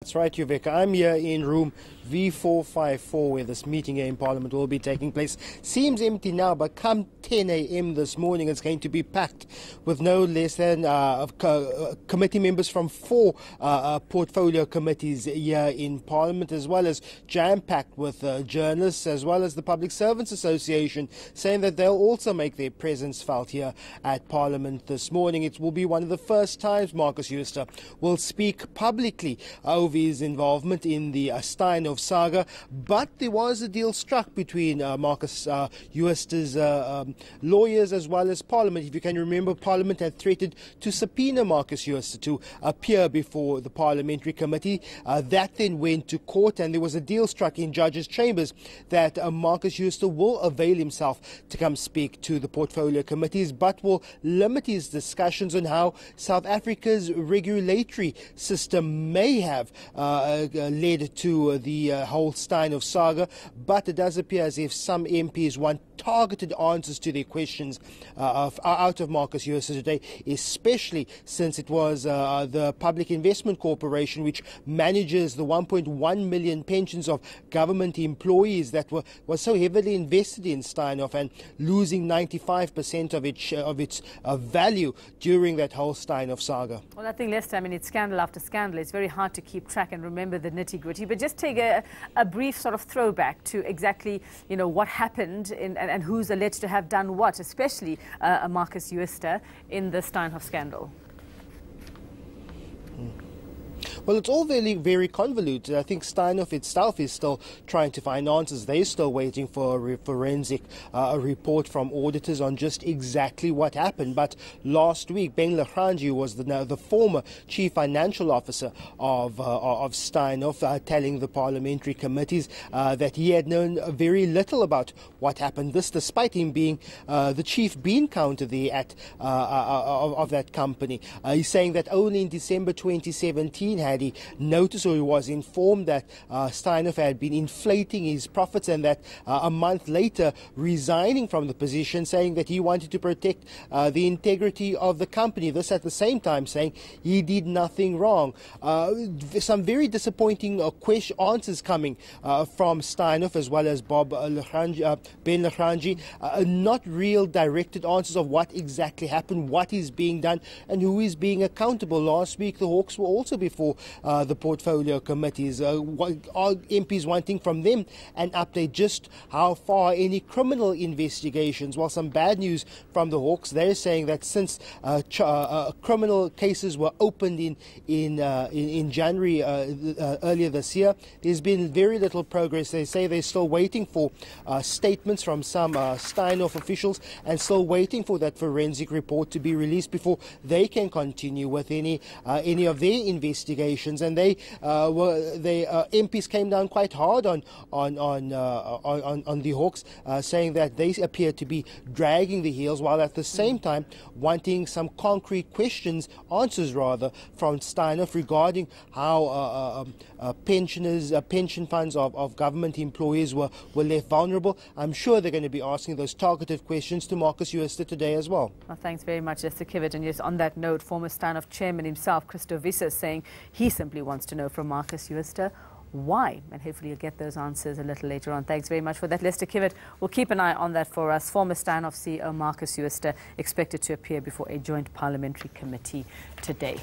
That's right, Yuveka. I'm here in room V454 where this meeting here in Parliament will be taking place. Seems empty now, but come 10 a.m. this morning it's going to be packed with no less than committee members from four portfolio committees here in Parliament, as well as jam-packed with journalists as well as the Public Servants Association, saying that they'll also make their presence felt here at Parliament this morning. It will be one of the first times Markus Jooste will speak publicly over his involvement in the Steinhoff saga, but there was a deal struck between Markus Jooste's lawyers as well as Parliament. If you can remember, Parliament had threatened to subpoena Markus Jooste to appear before the Parliamentary Committee. That then went to court, and there was a deal struck in judges' chambers that Markus Jooste will avail himself to come speak to the portfolio committees, but will limit his discussions on how South Africa's regulatory system may have led to the whole Steinhoff saga. But it does appear as if some MPs want targeted answers to their questions out of Markus Jooste today, especially since it was the Public Investment Corporation, which manages the 1.1 million pensions of government employees that were so heavily invested in Steinhoff and losing 95% of its value during that whole Steinhoff saga. Well, I think, Lester, I mean, it's scandal after scandal. It's very hard to keep track and remember the nitty-gritty. But just take a brief sort of throwback to exactly, you know, what happened and who's alleged to have done what, especially Markus Jooste in the Steinhoff scandal. Well, it's all very convoluted. I think Steinhoff itself is still trying to find answers. They're still waiting for a forensic report from auditors on just exactly what happened. But last week, Ben Lachranji, who was the former chief financial officer of Steinhoff, telling the parliamentary committees that he had known very little about what happened. This despite him being the chief bean counter there of that company. He's saying that only in December 2017 had he noticed, or he was informed, that Steinhoff had been inflating his profits, and that a month later resigning from the position, saying that he wanted to protect the integrity of the company. This at the same time saying he did nothing wrong. Some very disappointing answers coming from Steinhoff as well as Ben Lachranji. Not real directed answers of what exactly happened, what is being done, and who is being accountable. Last week the Hawks were also before the portfolio committees. Are MPs wanting from them an update just how far any criminal investigations? Well, some bad news from the Hawks. They're saying that since criminal cases were opened in January earlier this year, there's been very little progress. They say they're still waiting for statements from some Steinhoff officials and still waiting for that forensic report to be released before they can continue with any of their investigations. And MPs came down quite hard on the Hawks, saying that they appear to be dragging the heels, while at the same time wanting some concrete answers from Steinhoff regarding how pension funds of government employees were left vulnerable. I'm sure they're going to be asking those targeted questions to Markus Jooste today as well. Well, thanks very much, Lester Kivitt. And yes, on that note, former Steinhoff chairman himself, Christo Visser, saying he simply wants to know from Markus Jooste why, and hopefully you'll get those answers a little later on. Thanks very much for that, Lester Kivitt. We'll keep an eye on that for us. Former Steinhoff CEO Markus Jooste expected to appear before a joint parliamentary committee today.